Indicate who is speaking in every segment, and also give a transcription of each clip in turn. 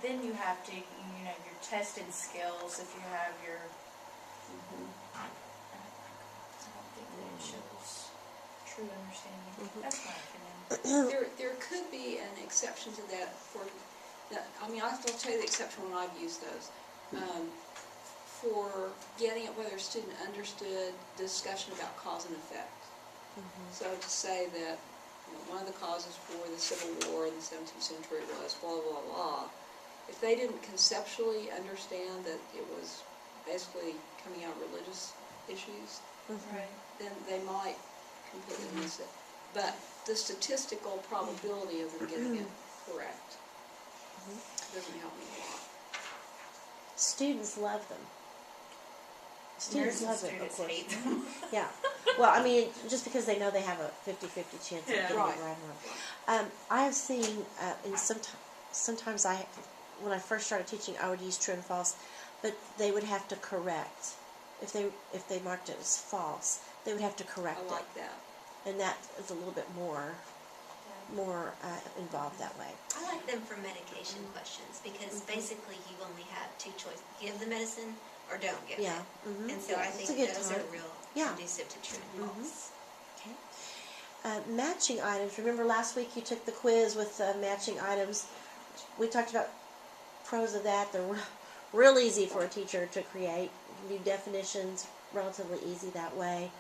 Speaker 1: then you have to, your tested skills, if you have your, I don't think that it shows true understanding. That's my opinion.
Speaker 2: There could be an exception to that I'll tell you the exception when I've used those. For getting at whether a student understood discussion about cause and effect. So to say that one of the causes for the Civil War in the 17th century was blah, blah, blah. If they didn't conceptually understand that it was basically coming out of religious issues, then they might completely miss it. But the statistical probability of them getting it correct doesn't help me a lot.
Speaker 3: Students love them. Students love it, of course.
Speaker 1: Hate them.
Speaker 3: Yeah. Well, I mean, just because they know they have a 50-50 chance of getting it right or wrong. I have seen, sometimes when I first started teaching, I would use true and false, but they would have to correct. If they marked it as false, they would have to correct it.
Speaker 2: I like that.
Speaker 3: And that is a little bit more involved that way.
Speaker 4: I like them for medication questions because basically you only have two choices: give the medicine or don't give it. And so I think those are real conducive to true and false.
Speaker 3: Okay. Matching items. Remember last week you took the quiz with matching items. We talked about pros of that. They're real easy for a teacher to create. You can do definitions relatively easy that way.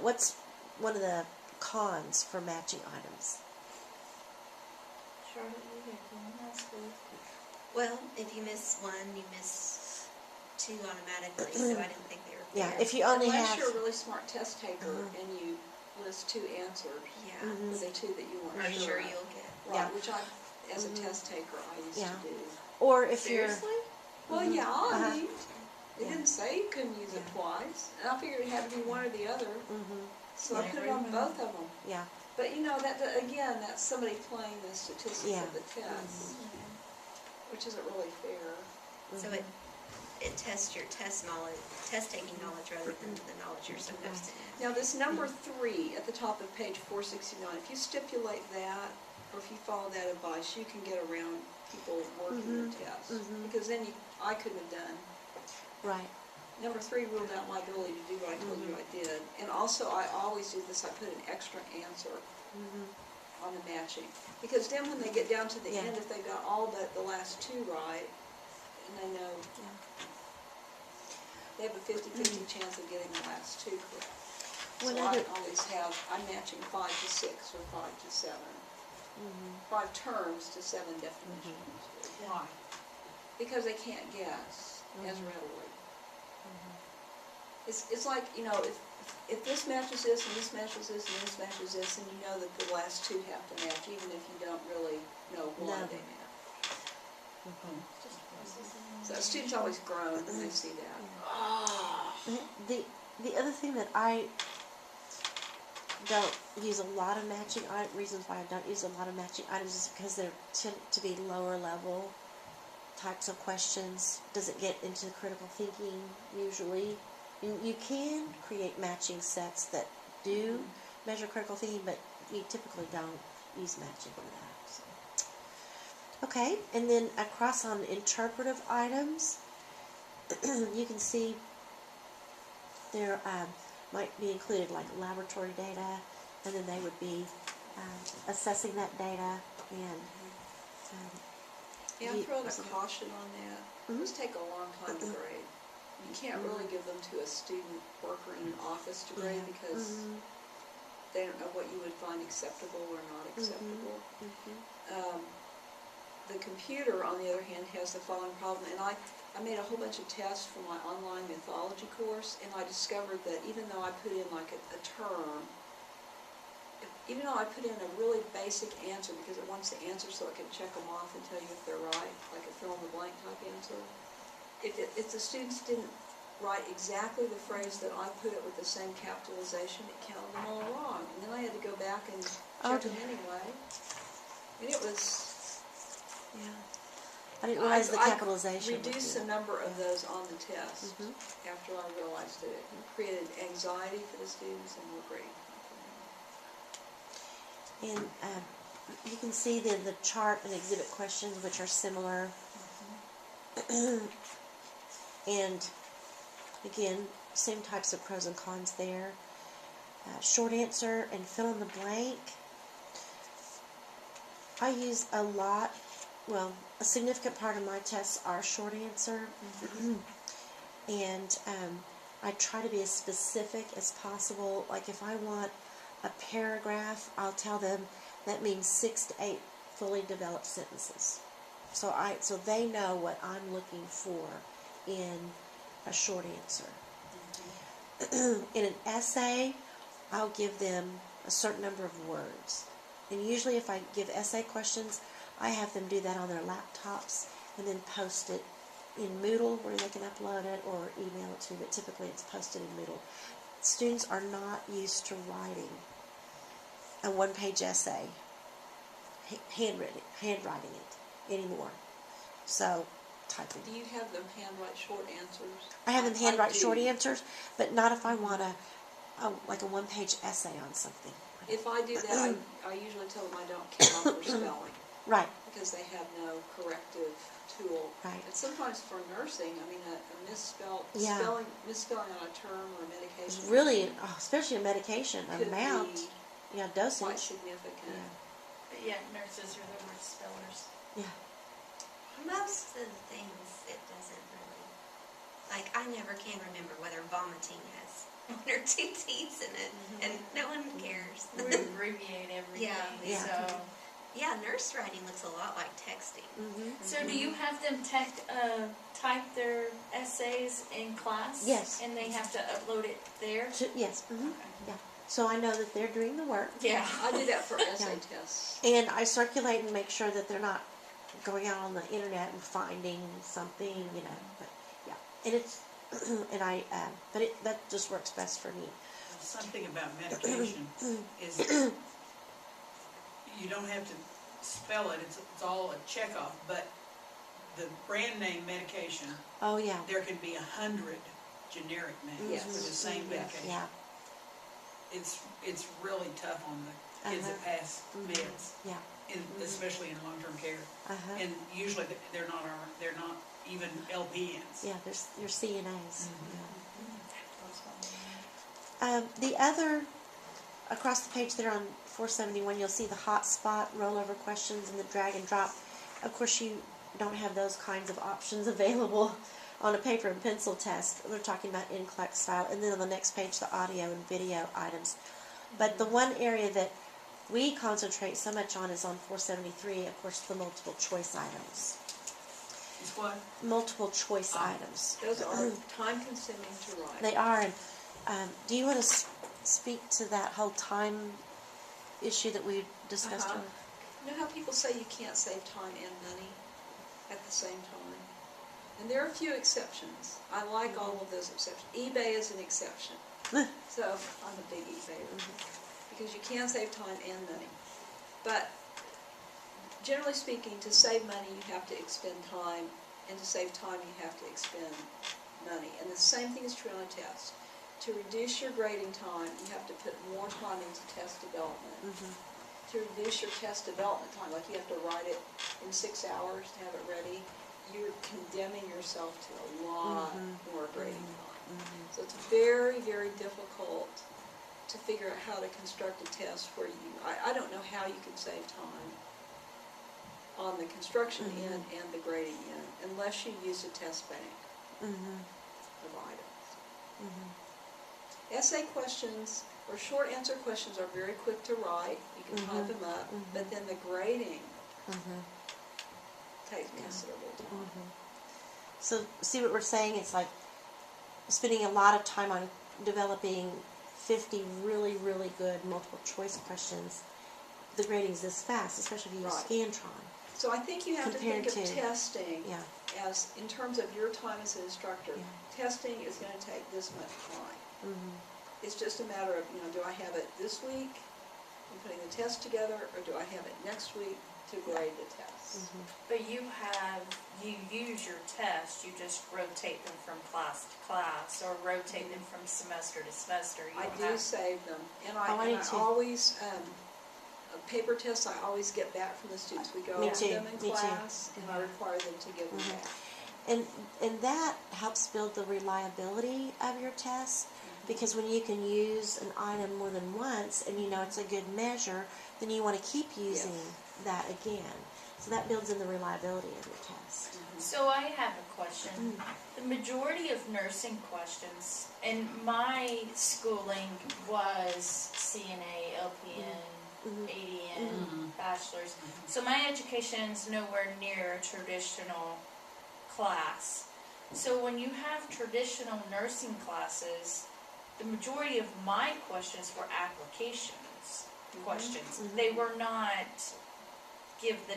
Speaker 3: What's one of the cons for matching items?
Speaker 1: Charlotte, you get one last week.
Speaker 4: Well, if you miss one, you miss two automatically, so I didn't think they were fair.
Speaker 3: Yeah, if you only
Speaker 2: Unless
Speaker 3: have...
Speaker 2: you're a really smart test taker and you list two answers, with the two that you weren't
Speaker 4: sure you'll get.
Speaker 2: Right, which I, as a test taker, I used to do.
Speaker 3: Or if
Speaker 4: Seriously?
Speaker 2: Well, I mean, it didn't say you couldn't use it twice, and I figured it had to be one or the other. So I put it on both of them.
Speaker 3: Yeah.
Speaker 2: But again, that's somebody playing the statistics of the test, which isn't really fair.
Speaker 4: So it tests your test-taking knowledge rather than the knowledge you're supposed to have.
Speaker 2: Now this number 3 at the top of page 469, if you stipulate that, or if you follow that advice, you can get around people working the test. Because then I couldn't have done.
Speaker 3: Right.
Speaker 2: Number 3 ruled out my ability to do what I told you I did. And also, I always do this, I put an extra answer on the matching. Because then when they get down to the end, if they got all but the last 2 right, and they know they have a 50-50 chance of getting the last 2 correct. So I'm matching 5 to 6 or 5 to 7. 5 terms to 7 definitions. Why? Because they can't guess as readily. It's like, if this matches this, and this matches this, and this matches this, and you know that the last 2 have to match, even if you don't really know why they match. So students always groan when they see that.
Speaker 3: The other thing that I don't use a lot of matching reasons why I don't use a lot of matching items is because they tend to be lower level types of questions. Doesn't get into critical thinking usually. You can create matching sets that do measure critical thinking, but you typically don't use matching for that. So. Okay, and then across on interpretive items, you can see there might be included like laboratory data, and then they would be assessing that data and
Speaker 2: I'm throwing a caution on that. Those take a long time to grade. You can't really give them to a student worker in an office to grade because they don't know what you would find acceptable or not acceptable. The computer, on the other hand, has the following problem, and I made a whole bunch of tests for my online mythology course, and I discovered that even though I put in like a term, even though I put in a really basic answer because it wants the answer so it can check them off and tell you if they're right, like a fill-in-the-blank type answer, if the students didn't write exactly the phrase that I put it with the same capitalization, it counted them all wrong. And then I had to go back and check them anyway. And it was...
Speaker 3: I didn't realize the capitalization.
Speaker 2: I reduced the number of those on the test after I realized that it created anxiety for the students and more grade.
Speaker 3: And you can see the chart and exhibit questions, which are similar. And again, same types of pros and cons there. Short answer and fill in the blank. I use a lot, well, a significant part of my tests are short answer. And I try to be as specific as possible. Like if I want a paragraph, I'll tell them that means 6 to 8 fully developed sentences. So they know what I'm looking for in a short answer. In an essay, I'll give them a certain number of words. And usually if I give essay questions, I have them do that on their laptops and then post it in Moodle where they can upload it or email it to, but typically it's posted in Moodle. Students are not used to writing a one-page essay, handwriting it anymore. So, typing.
Speaker 2: Do you have them handwrite short answers?
Speaker 3: I have them handwrite short answers, but not if I want like a one-page essay on something.
Speaker 2: If I do that, I usually tell them I don't count for spelling.
Speaker 3: Right.
Speaker 2: Because they have no corrective tool.
Speaker 3: Right.
Speaker 2: And sometimes for nursing, I mean, a misspelling on a term or a medication.
Speaker 3: It's really, especially a medication,
Speaker 2: could
Speaker 3: amount,
Speaker 2: be
Speaker 3: dosage.
Speaker 2: quite significant.
Speaker 1: But yeah, nurses are the worst spellers.
Speaker 3: Yeah.
Speaker 4: Most of the things, it doesn't really, like, I never can remember whether vomiting has one or two T's in it, and no one cares.
Speaker 1: We abbreviate everything,
Speaker 4: Yeah.
Speaker 1: so...
Speaker 4: Yeah, nurse writing looks a lot like texting.
Speaker 1: So do you have them type their essays in class?
Speaker 3: Yes.
Speaker 1: And they have to upload it there?
Speaker 3: Yes.
Speaker 1: Okay.
Speaker 3: Yeah. So I know that they're doing the work.
Speaker 1: Yeah.
Speaker 2: I do that for essay tests.
Speaker 3: And I circulate and make sure that they're not going out on the internet and finding something, But yeah, and it's that just works best for me.
Speaker 5: Something about medication is you don't have to spell it. It's all a checkoff. But the brand name medication,
Speaker 3: Oh yeah.
Speaker 5: there can be 100 generic names
Speaker 2: Yes.
Speaker 5: for the same medication.
Speaker 3: Yeah.
Speaker 5: It's really tough on the kids that pass meds.
Speaker 3: Yeah.
Speaker 5: Especially in long-term care, and usually they're not even LPNs.
Speaker 3: Yeah, there's your CNAs. Yeah. The other across the page there on 471, you'll see the hotspot rollover questions and the drag and drop. Of course, you don't have those kinds of options available on a paper and pencil test. We're talking about NCLEX style, and then on the next page, the audio and video items. But the one area that we concentrate so much on is on 473, of course, the multiple choice items.
Speaker 5: It's what?
Speaker 3: Multiple choice items.
Speaker 2: Those are time-consuming to write.
Speaker 3: They are. And do you want to speak to that whole time issue that we discussed earlier?
Speaker 2: You know how people say you can't save time and money at the same time? And there are a few exceptions. I like all of those exceptions. eBay is an exception. So I'm a big eBayer. Because you can save time and money. But generally speaking, to save money you have to expend time, and to save time you have to expend money. And the same thing is true on a test. To reduce your grading time, you have to put more time into test development. To reduce your test development time, like you have to write it in 6 hours to have it ready, you're condemning yourself to a lot more grading time. So it's very, very difficult to figure out how to construct a test where I don't know how you can save time on the construction end and the grading end unless you use a test bank of items. Essay questions or short answer questions are very quick to write. You can type them up, but then the grading takes considerable time.
Speaker 3: So see what we're saying? It's like spending a lot of time on developing 50 really, really good multiple choice questions. The grading's this fast, especially if you use Scantron.
Speaker 2: So I think you have to think of testing
Speaker 3: Yeah.
Speaker 2: as, in terms of your time as an instructor, testing is going to take this much time. It's just a matter of, do I have it this week, I'm putting the test together, or do I have it next week to grade the test?
Speaker 1: But you use your test, you just rotate them from class to class, or rotate them from semester to semester.
Speaker 2: I do save them, and I
Speaker 3: do too.
Speaker 2: always paper tests I always get back from the students. We go
Speaker 3: Me
Speaker 2: over
Speaker 3: too,
Speaker 2: them in
Speaker 3: me too.
Speaker 2: class, and I require them to give them
Speaker 3: Mhm.
Speaker 2: back.
Speaker 3: And that helps build the reliability of your test, because when you can use an item more than once and you know it's a good measure, then you want to keep using that again. So that builds in the reliability of your test.
Speaker 1: So I have a question. The majority of nursing questions, and my schooling was CNA, LPN, ADN, bachelor's. So my education's nowhere near a traditional class. So when you have traditional nursing classes, the majority of my questions were applications questions. They were not give the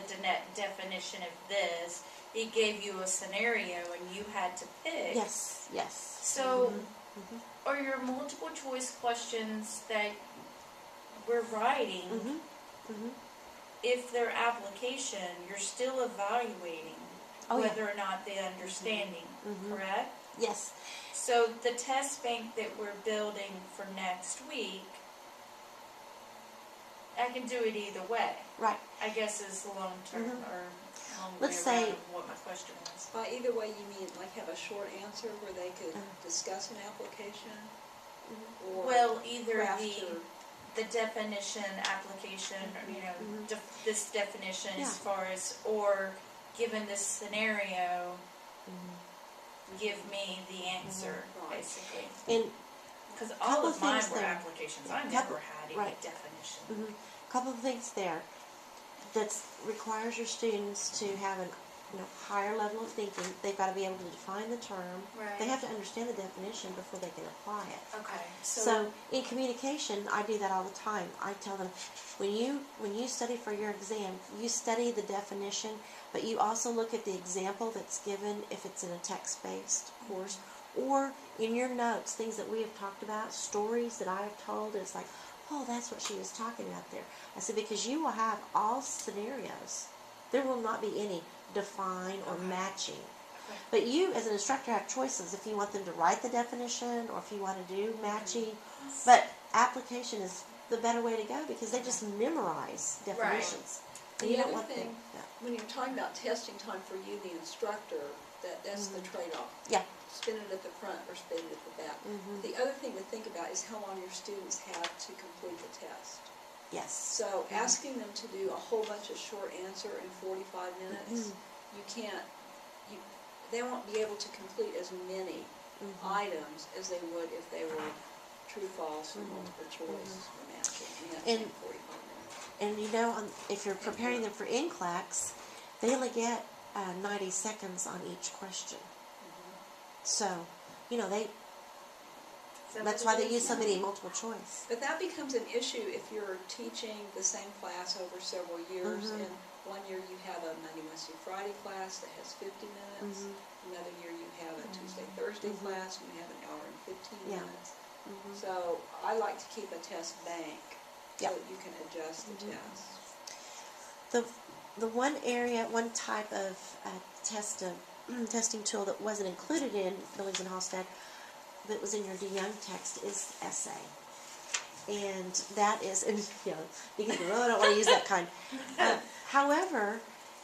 Speaker 1: definition of this. It gave you a scenario and you had to pick.
Speaker 3: Yes, yes.
Speaker 1: So are your multiple choice questions that we're writing, if they're application, you're still evaluating
Speaker 3: Oh, yeah.
Speaker 1: whether or not they're understanding, correct?
Speaker 3: Yes.
Speaker 1: So the test bank that we're building for next week, I can do it either way.
Speaker 3: Right.
Speaker 1: I guess is long term or long
Speaker 3: Let's
Speaker 1: way
Speaker 3: say-
Speaker 1: around of what my question was.
Speaker 2: By either way, you mean like have a short answer where they could discuss an application? Or
Speaker 1: Well, either
Speaker 2: craft your...
Speaker 1: the definition application, or, you know, this definition
Speaker 3: Yeah.
Speaker 1: as far as, or given this scenario, give me the answer,
Speaker 2: Right.
Speaker 1: basically.
Speaker 3: And
Speaker 1: Because
Speaker 3: Couple
Speaker 1: all
Speaker 3: of
Speaker 1: of mine
Speaker 3: things
Speaker 1: were
Speaker 3: there.
Speaker 1: applications. I
Speaker 3: Couple-
Speaker 1: never had any
Speaker 3: right.
Speaker 1: definition.
Speaker 3: a couple of things there that requires your students to have an higher level of thinking. They've got to be able to define the term.
Speaker 1: Right.
Speaker 3: They have to understand the definition before they can apply it.
Speaker 1: Okay.
Speaker 3: So in communication, I do that all the time. I tell them, when you study for your exam, you study the definition, but you also look at the example that's given if it's in a text-based course, or in your notes, things that we have talked about, stories that I have told. It's like, oh, that's what she was talking about there. I said, because you will have all scenarios. There will not be any define or matching. But you, as an instructor, have choices if you want them to write the definition or if you want to do matching. But application is the better way to go because they just memorize definitions. And
Speaker 2: The
Speaker 3: you don't
Speaker 2: other
Speaker 3: want them.
Speaker 2: thing, when you're talking about testing time for you, the instructor, that's the trade-off.
Speaker 3: Yeah.
Speaker 2: Spin it at the front or spin it at the back. The other thing to think about is how long your students have to complete the test.
Speaker 3: Yes.
Speaker 2: So asking them to do a whole bunch of short answer in 45 minutes, you can't, they won't be able to complete as many items as they would if they were true, false, or multiple choice or matching in that same 45 minutes.
Speaker 3: And if you're preparing them for NCLEX, they only get 90 seconds on each question. So, that's why they use so many multiple choice.
Speaker 2: But that becomes an issue if you're teaching the same class over several years. And one year you have a Monday, Wednesday, Friday class that has 50 minutes. Another year you have a Tuesday, Thursday class and you have an hour and 15
Speaker 3: Yeah.
Speaker 2: minutes. So I like to keep a test bank so
Speaker 3: Yep.
Speaker 2: that you can adjust the test.
Speaker 3: The one type of testing tool that wasn't included in Billings and Halstead, that was in your DeYoung text, is essay. And that is, you can go, oh, I don't want to use that kind. However,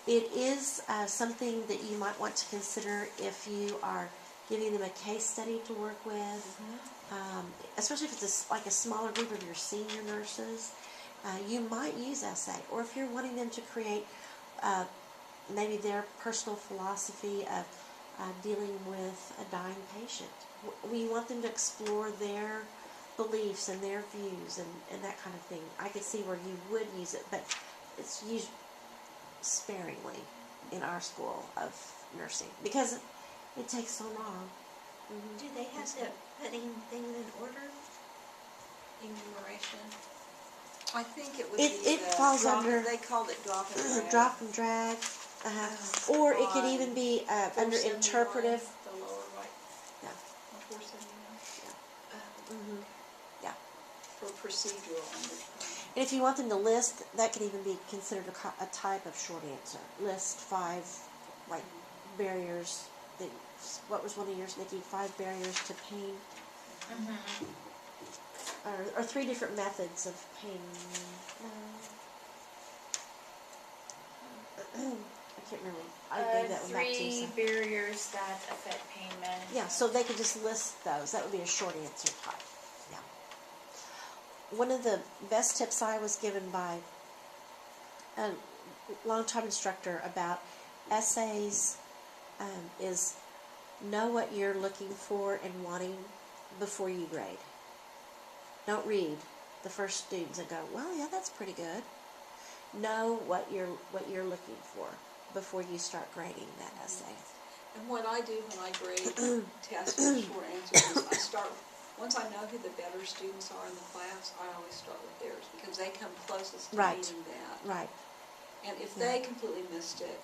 Speaker 3: it is something that you might want to consider if you are giving them a case study to work with, especially if it's like a smaller group of your senior nurses. You might use essay, or if you're wanting them to create maybe their personal philosophy of dealing with a dying patient. We want them to explore their beliefs and their views and that kind of thing. I could see where you would use it, but it's used sparingly in our school of nursing because it takes so long.
Speaker 4: Do they have to putting things in order?
Speaker 2: Enumeration. I think it would
Speaker 3: It
Speaker 2: be
Speaker 3: falls under-
Speaker 2: they called it drop and drag.
Speaker 3: Drop and drag, or it could even be under
Speaker 2: 471,
Speaker 3: interpretive.
Speaker 2: The lower right.
Speaker 3: Yeah.
Speaker 2: On 471.
Speaker 3: Yeah.
Speaker 2: For procedural understanding.
Speaker 3: And if you want them to list, that could even be considered a type of short answer. List 5 barriers. What was one of yours, Nikki? 5 barriers to pain. Or 3 different methods of pain. I can't remember. I gave that one back to you.
Speaker 1: 3
Speaker 3: So.
Speaker 1: barriers that affect pain management.
Speaker 3: Yeah, so they could just list those. That would be a short answer type. Yeah. One of the best tips I was given by a longtime instructor about essays is know what you're looking for and wanting before you grade. Don't read the first students and go, well, yeah, that's pretty good. Know what you're looking for before you start grading that essay.
Speaker 2: And what I do when I grade tests for short answers is I start, once I know who the better students are in the class, I always start with theirs because they come closest to
Speaker 3: Right.
Speaker 2: meeting that.
Speaker 3: Right.
Speaker 2: And if they completely missed it,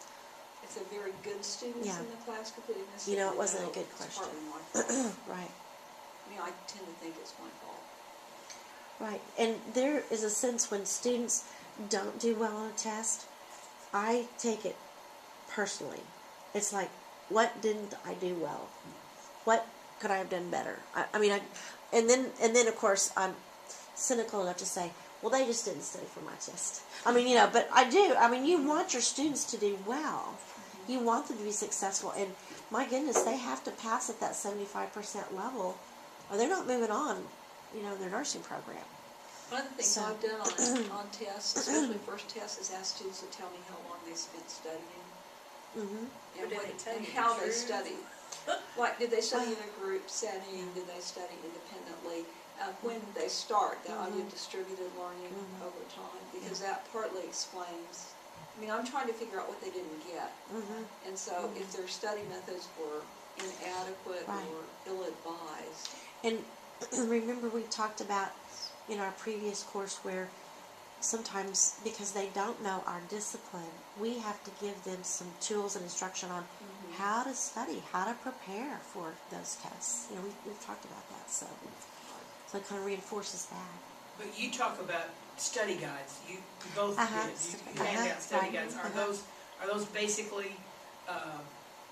Speaker 2: if the very good students
Speaker 3: Yeah.
Speaker 2: in the class completely missed it,
Speaker 3: You know, it
Speaker 2: then
Speaker 3: wasn't a
Speaker 2: no,
Speaker 3: good
Speaker 2: it's
Speaker 3: question.
Speaker 2: partly my fault.
Speaker 3: Right.
Speaker 2: I mean, I tend to think it's my fault.
Speaker 3: Right. And there is a sense when students don't do well on a test, I take it personally. It's like, what didn't I do well? What could I have done better? And then of course I'm cynical enough to say, well, they just didn't study for my test. But I do. You want your students to do well. You want them to be successful. And my goodness, they have to pass at that 75% level or they're not moving on, in their nursing program.
Speaker 2: One of the things
Speaker 3: So-
Speaker 2: I've done on tests, especially first tests, is ask students to tell me how long they spent studying
Speaker 3: Mm-hmm.
Speaker 2: and,
Speaker 1: Or did they tell
Speaker 2: and
Speaker 1: you
Speaker 2: how
Speaker 1: the
Speaker 2: they
Speaker 1: truth?
Speaker 2: studied. Like, did they study in a group setting? Did they study independently? When did they start? The idea of distributed learning over time, because that partly explains. I'm trying to figure out what they didn't get.
Speaker 3: Mm-hmm.
Speaker 2: And so if their study methods were inadequate
Speaker 3: Right.
Speaker 2: or ill-advised.
Speaker 3: And remember we talked about in our previous course where sometimes because they don't know our discipline, we have to give them some tools and instruction on how to study, how to prepare for those tests. We've talked about that, so it kind of reinforces that.
Speaker 5: But you talk about study guides. You both did. You hand out study
Speaker 3: right.
Speaker 5: guides. Are those basically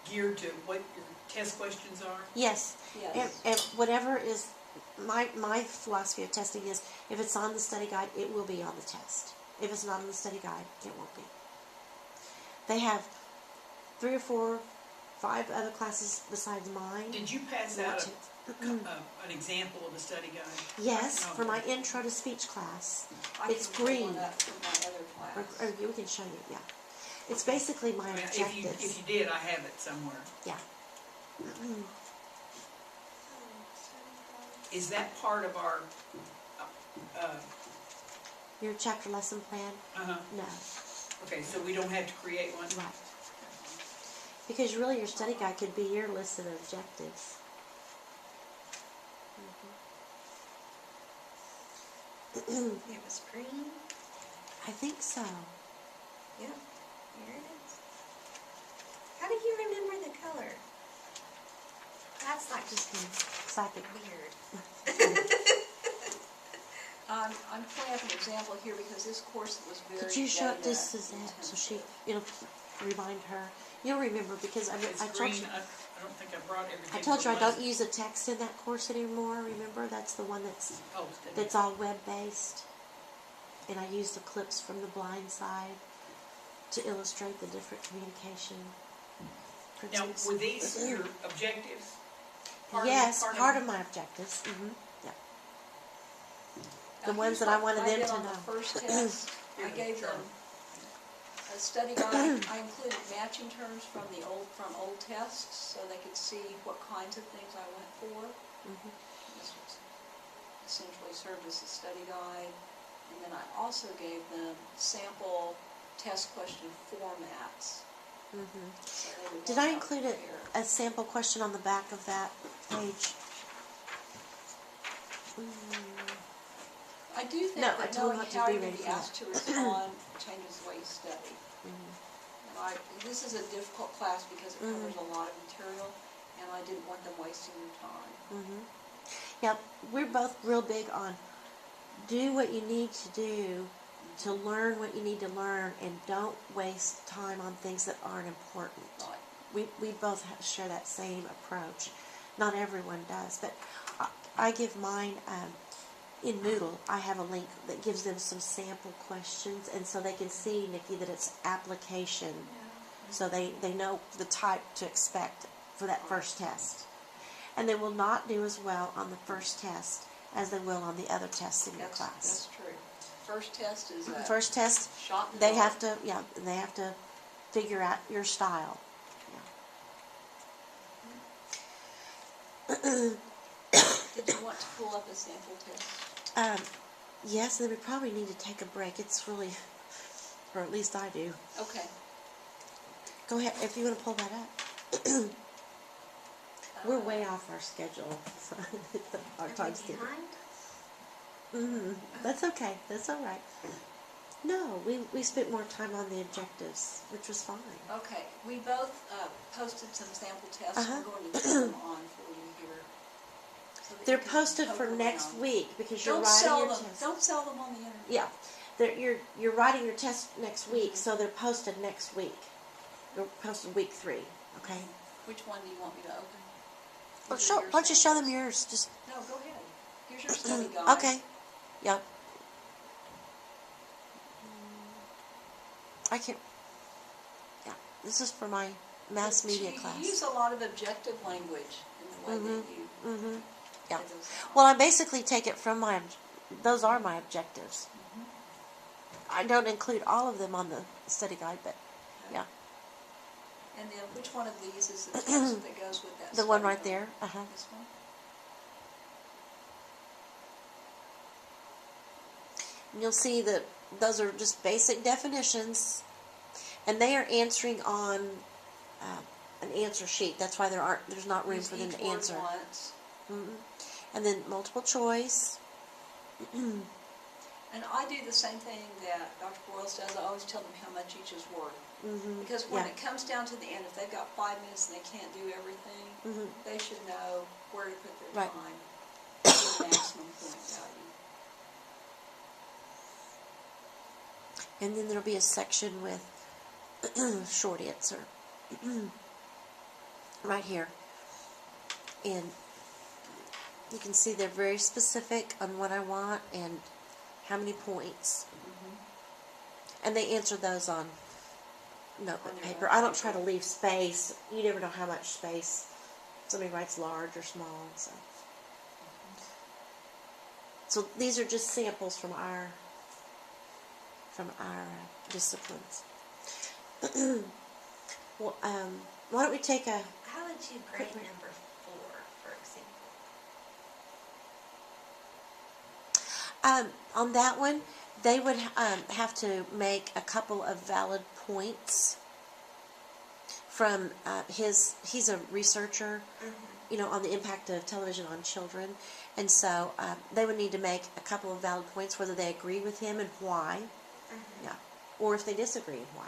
Speaker 5: geared to what your test questions are?
Speaker 3: Yes.
Speaker 2: Yes.
Speaker 3: And whatever is my philosophy of testing is if it's on the study guide, it will be on the test. If it's not on the study guide, it won't be. They have 3 or 4, 5 other classes besides mine.
Speaker 5: Did you pass out an example of a study guide?
Speaker 3: Yes,
Speaker 5: No.
Speaker 3: for my intro to speech class.
Speaker 2: I
Speaker 3: It's
Speaker 2: can pull
Speaker 3: green.
Speaker 2: one up from my other class.
Speaker 3: Or we can show you, yeah. It's basically my objectives.
Speaker 5: If you did, I have it somewhere.
Speaker 3: Yeah.
Speaker 5: Is that part of our?
Speaker 3: Your chapter lesson plan? No.
Speaker 5: Okay, so we don't have to create one.
Speaker 3: Right. Because really your study guide could be your list of objectives.
Speaker 4: It was green.
Speaker 3: I think so.
Speaker 4: Yep, here it is. How do you remember the color? That's like just
Speaker 3: Psychic.
Speaker 4: weird.
Speaker 2: I'm pulling up an example here because this course was very
Speaker 3: Could you show it to
Speaker 2: data
Speaker 3: Suzette so
Speaker 2: intensive.
Speaker 3: it'll remind her? You'll remember because I
Speaker 5: It's
Speaker 3: told
Speaker 5: green.
Speaker 3: you.
Speaker 5: I don't think I brought everything.
Speaker 3: I told you I
Speaker 5: but
Speaker 3: don't
Speaker 5: one-
Speaker 3: use a text in that course anymore. Remember, that's the one
Speaker 5: Oh,
Speaker 3: that's all web based, and I use the clips from the blind side to illustrate the different communication
Speaker 5: Now,
Speaker 3: principles.
Speaker 5: were these your objectives?
Speaker 3: Yes, part of my objectives. Yeah. The
Speaker 2: Now,
Speaker 3: ones
Speaker 2: here's
Speaker 3: that I
Speaker 2: what
Speaker 3: wanted them
Speaker 2: did
Speaker 3: to
Speaker 2: on the
Speaker 3: know.
Speaker 2: first test, I gave them a study guide. I included matching terms from old tests so they could see what kinds of things I went for. This was essentially served as a study guide. And then I also gave them sample test question formats. So they would
Speaker 3: Did
Speaker 2: know
Speaker 3: I
Speaker 2: how to
Speaker 3: include
Speaker 2: compare.
Speaker 3: a sample question on the back of that page?
Speaker 2: I do think
Speaker 3: No, I
Speaker 2: that
Speaker 3: told
Speaker 2: knowing
Speaker 3: them not to
Speaker 2: how
Speaker 3: be
Speaker 2: you're
Speaker 3: ready
Speaker 2: going to
Speaker 3: for
Speaker 2: be asked to respond changes the way you study. And this is a difficult class because it covers a lot of material, and I didn't want them wasting their time.
Speaker 3: Yeah, we're both real big on do what you need to do to learn what you need to learn, and don't waste time on things that aren't important.
Speaker 2: Right.
Speaker 3: We both share that same approach. Not everyone does, but I give mine in Moodle, I have a link that gives them some sample questions, and so they can see, Nikki, that it's application. So they know the type to expect for that first test. And they will not do as well on the first test as they will on the other tests in your class.
Speaker 2: That's true. First test is a
Speaker 3: First test,
Speaker 2: shot in the
Speaker 3: they
Speaker 2: dark.
Speaker 3: have to, yeah, they have to figure out your style.
Speaker 2: Did you want to pull up a sample test?
Speaker 3: Yes, then we probably need to take a break. It's really, or at least I do.
Speaker 2: Okay.
Speaker 3: Go ahead, if you want to pull that up. We're way off our schedule. Our time schedule. That's okay. That's all right. No, we spent more time on the objectives, which was fine.
Speaker 2: Okay. We both posted some sample tests.
Speaker 3: Uh-huh.
Speaker 2: We're going to turn them on for you here. So that
Speaker 3: They're
Speaker 2: you can
Speaker 3: posted
Speaker 2: poke
Speaker 3: for
Speaker 2: around.
Speaker 3: next week because you're
Speaker 2: Don't
Speaker 3: writing
Speaker 2: sell
Speaker 3: your
Speaker 2: them.
Speaker 3: test.
Speaker 2: Don't sell them on the internet.
Speaker 3: Yeah, you're writing your test next week, so they're posted next week. They're posted week 3. Okay.
Speaker 2: Which one do you want me to open?
Speaker 3: Well,
Speaker 2: These are
Speaker 3: sure.
Speaker 2: your
Speaker 3: Why don't you show them
Speaker 2: samples.
Speaker 3: yours? Just
Speaker 2: No, go ahead. Here's your study guide.
Speaker 3: okay. Yep. I can't. Yeah, this is for my mass media
Speaker 2: You
Speaker 3: class.
Speaker 2: use a lot of objective language in the way that you
Speaker 3: Yeah.
Speaker 2: lay those out.
Speaker 3: Well, I basically take it from my. Those are my objectives. I don't include all of them on the study guide, but yeah,
Speaker 2: And then which one of these is the text that goes with that?
Speaker 3: the one
Speaker 2: study
Speaker 3: right
Speaker 2: guide?
Speaker 3: there.
Speaker 2: This one?
Speaker 3: And you'll see that those are just basic definitions, and they are answering on an answer sheet. That's why there's not room
Speaker 2: Use
Speaker 3: for them
Speaker 2: each
Speaker 3: to
Speaker 2: word
Speaker 3: answer.
Speaker 2: once.
Speaker 3: And then multiple choice.
Speaker 2: And I do the same thing that Dr. Boyles does. I always tell them how much each is worth. Because when
Speaker 3: Yeah.
Speaker 2: it comes down to the end, if they've got 5 minutes and they can't do everything, they should know where to put their
Speaker 3: Right.
Speaker 2: time to the maximum point value.
Speaker 3: And then there'll be a section with short answer right here. And you can see they're very specific on what I want and how many points. And they answer those on notebook
Speaker 2: On their
Speaker 3: paper.
Speaker 2: own
Speaker 3: I don't
Speaker 2: paper.
Speaker 3: try to leave space. You never know how much space somebody writes large or small. So these are just samples from our disciplines. Well, why don't we take a
Speaker 4: How would you grade
Speaker 3: Quick-
Speaker 4: number 4, for example?
Speaker 3: on that one, they would have to make a couple of valid points from he's a researcher, on the impact of television on children, and so they would need to make a couple of valid points, whether they agree with him and why, or if they disagree and why.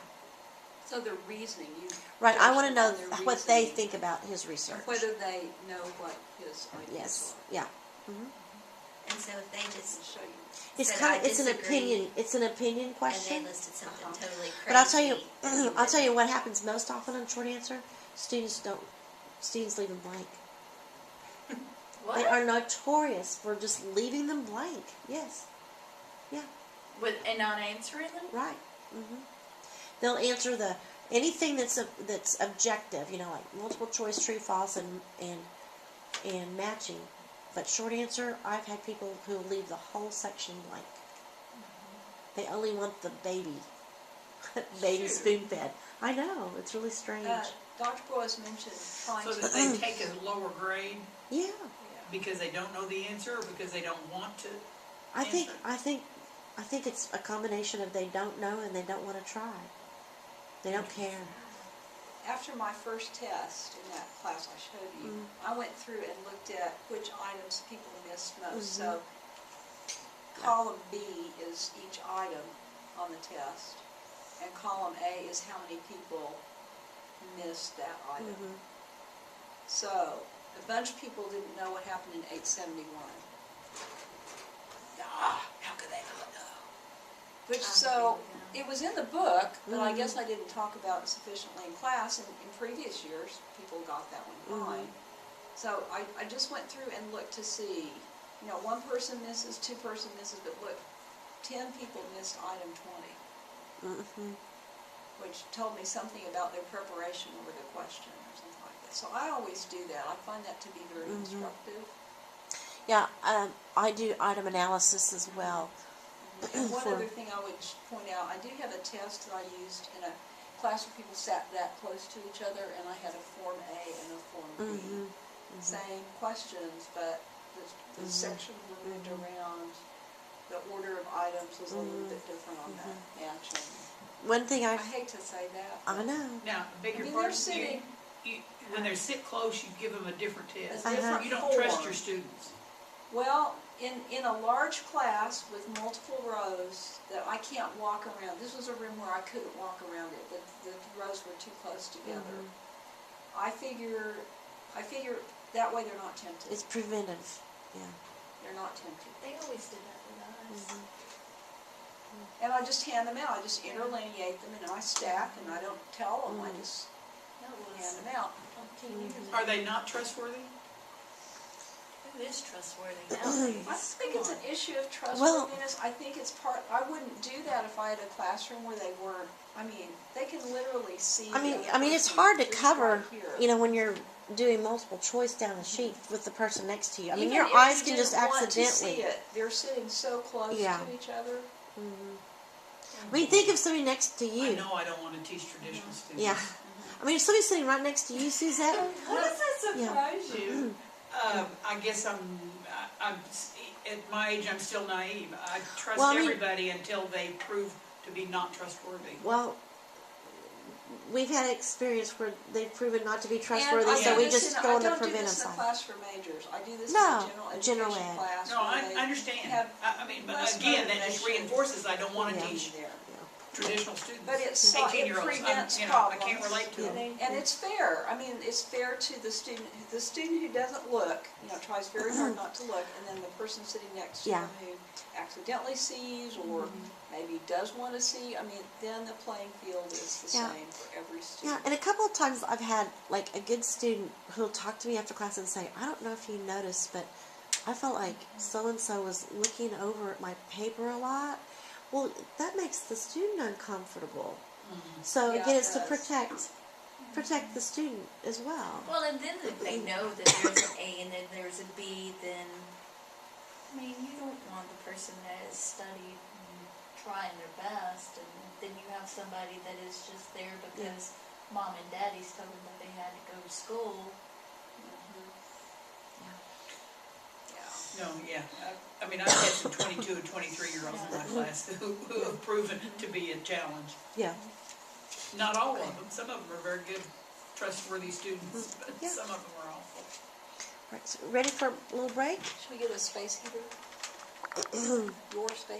Speaker 2: So the reasoning, you
Speaker 3: Right, I
Speaker 2: judge
Speaker 3: want to
Speaker 2: them
Speaker 3: know
Speaker 2: on their
Speaker 3: what they
Speaker 2: reasoning
Speaker 3: think about his research.
Speaker 2: and whether they know what his ideas
Speaker 3: Yes,
Speaker 2: are.
Speaker 3: yeah.
Speaker 4: And so if they just,
Speaker 2: I'll show you.
Speaker 3: It's
Speaker 4: Said,
Speaker 3: kind
Speaker 4: "I
Speaker 3: of it's an
Speaker 4: disagree,"
Speaker 3: opinion. It's an opinion
Speaker 4: and
Speaker 3: question.
Speaker 4: they listed something totally crazy.
Speaker 3: But I'll tell you,
Speaker 4: then
Speaker 3: I'll tell you
Speaker 4: would-
Speaker 3: what happens most often on short answer. Students leave them blank.
Speaker 1: What?
Speaker 3: They are notorious for just leaving them blank. Yes. Yeah.
Speaker 1: And not answering them?
Speaker 3: Right. They'll answer anything that's objective. Like multiple choice, true, false, and matching. But short answer, I've had people who leave the whole section blank. They only want the baby
Speaker 2: Shoot.
Speaker 3: spoon fed. I know, it's really strange.
Speaker 2: Dr. Boyles mentioned trying
Speaker 5: So
Speaker 2: to...
Speaker 5: that they take a lower grade
Speaker 3: Yeah,
Speaker 5: because they don't know the answer or because they don't want to?
Speaker 3: I think
Speaker 5: answer?
Speaker 3: it's a combination of they don't know and they don't want to try. They don't care.
Speaker 2: After my first test in that class I showed you, I went through and looked at which items people missed most. So column B is each item on the test, and column A is how many people missed that item. So a bunch of people didn't know what happened in 871. How could they not know? Which, so, it was in the book, but I guess I didn't talk about it sufficiently in class, and in previous years, people got that one fine. So I just went through and looked to see one person misses, two person misses, but look, 10 people missed item 20,
Speaker 3: Mm-hmm.
Speaker 2: which told me something about their preparation or the question or something like that. So I always do that. I find that to be very instructive.
Speaker 3: Yeah, I do item analysis as well.
Speaker 2: And one
Speaker 3: For-
Speaker 2: other thing I would point out, I do have a test that I used in a class where people sat that close to each other, and I had a Form A and a Form B. Same questions, but the sections were moved around. The order of items was a little bit different on that matching.
Speaker 3: One thing
Speaker 2: I hate to say that.
Speaker 3: I know.
Speaker 5: Now, beg your
Speaker 2: I mean,
Speaker 5: pardon,
Speaker 2: they're sitting-
Speaker 5: when they sit close, you give them a different test.
Speaker 2: A different
Speaker 5: You don't trust
Speaker 2: form.
Speaker 5: your students.
Speaker 2: Well, in a large class with multiple rows that I can't walk around, this was a room where I couldn't walk around it, the rows were too close together. I figure that way they're not tempted.
Speaker 3: It's preventive. Yeah.
Speaker 2: They're not tempted.
Speaker 1: They always did that with us.
Speaker 2: And I just hand them out, I just interlineate them and I stack and I don't tell them, I just
Speaker 1: That
Speaker 2: hand
Speaker 1: was
Speaker 2: them out.
Speaker 1: 15 years ago.
Speaker 5: Are they not trustworthy?
Speaker 1: Who is trustworthy nowadays?
Speaker 2: I think it's an issue of
Speaker 3: Well-
Speaker 2: trustworthiness. I think it's I wouldn't do that if I had a classroom where they weren't, they can literally see.
Speaker 3: I mean,
Speaker 2: the other
Speaker 3: it's
Speaker 2: person
Speaker 3: hard to
Speaker 2: just
Speaker 3: cover,
Speaker 2: right here.
Speaker 3: when you're doing multiple choice down a sheet with the person next to you. I mean,
Speaker 2: Even
Speaker 3: your
Speaker 2: if
Speaker 3: eyes
Speaker 2: you
Speaker 3: can just
Speaker 2: didn't want to
Speaker 3: accidentally.
Speaker 2: see it, they're sitting so close
Speaker 3: Yeah.
Speaker 2: to each other.
Speaker 3: I mean, think of somebody next to you.
Speaker 5: I know I don't want to teach traditional students.
Speaker 3: Yeah. I mean, if somebody's sitting right next to you, Suzette.
Speaker 1: How does that surprise you?
Speaker 5: I guess I'm at my age, I'm still naive. I trust
Speaker 3: Well, I mean-
Speaker 5: everybody until they prove to be not trustworthy.
Speaker 3: Well, we've had experience where they've proven not to be
Speaker 2: And
Speaker 3: trustworthy,
Speaker 2: I
Speaker 3: so
Speaker 2: do
Speaker 3: we
Speaker 2: this
Speaker 3: just
Speaker 2: in-
Speaker 3: go on the
Speaker 2: I don't do
Speaker 3: preventive
Speaker 2: this in a
Speaker 3: side.
Speaker 2: class for majors. I do this
Speaker 3: No,
Speaker 2: in a
Speaker 3: general
Speaker 2: education
Speaker 3: ed.
Speaker 2: class.
Speaker 5: No,
Speaker 2: where
Speaker 5: I
Speaker 2: they
Speaker 5: understand.
Speaker 2: have
Speaker 5: But
Speaker 2: less
Speaker 5: again, that just
Speaker 2: motivation.
Speaker 5: reinforces I don't want to
Speaker 3: Yeah.
Speaker 5: teach
Speaker 2: there.
Speaker 5: traditional students.
Speaker 2: But it
Speaker 5: 18-year-olds.
Speaker 2: prevents
Speaker 5: I
Speaker 2: problems.
Speaker 5: can't relate to them.
Speaker 2: And it's fair. It's fair to the student. The student who doesn't look, tries very hard not to look, and then the person sitting next to
Speaker 3: Yeah.
Speaker 2: him who accidentally sees or maybe does want to see. Then the playing field is the
Speaker 3: Yeah.
Speaker 2: same for every
Speaker 3: Yeah,
Speaker 2: student.
Speaker 3: and a couple of times I've had like a good student who'll talk to me after class and say, I don't know if you noticed, but I felt like so-and-so was looking over at my paper a lot. Well, that makes the student uncomfortable. So
Speaker 2: Yeah,
Speaker 3: again,
Speaker 2: it
Speaker 3: it's to
Speaker 2: does.
Speaker 3: protect the student as well.
Speaker 1: Well, and then if they know that there's an A and then there's a B, then, you don't want the person that is studied and trying their best, and then you have somebody that is just there because mom and daddy's told them that they had to go to school.
Speaker 5: No, yeah. I've had some 22 and 23-year-olds in my class who have proven to be a challenge.
Speaker 3: Yeah.
Speaker 5: Not all of them. Some of them are very good, trustworthy students, but
Speaker 3: Yeah.
Speaker 5: some of them are awful.
Speaker 3: Right, so ready for a little break?
Speaker 2: Should we get a space heater? Your space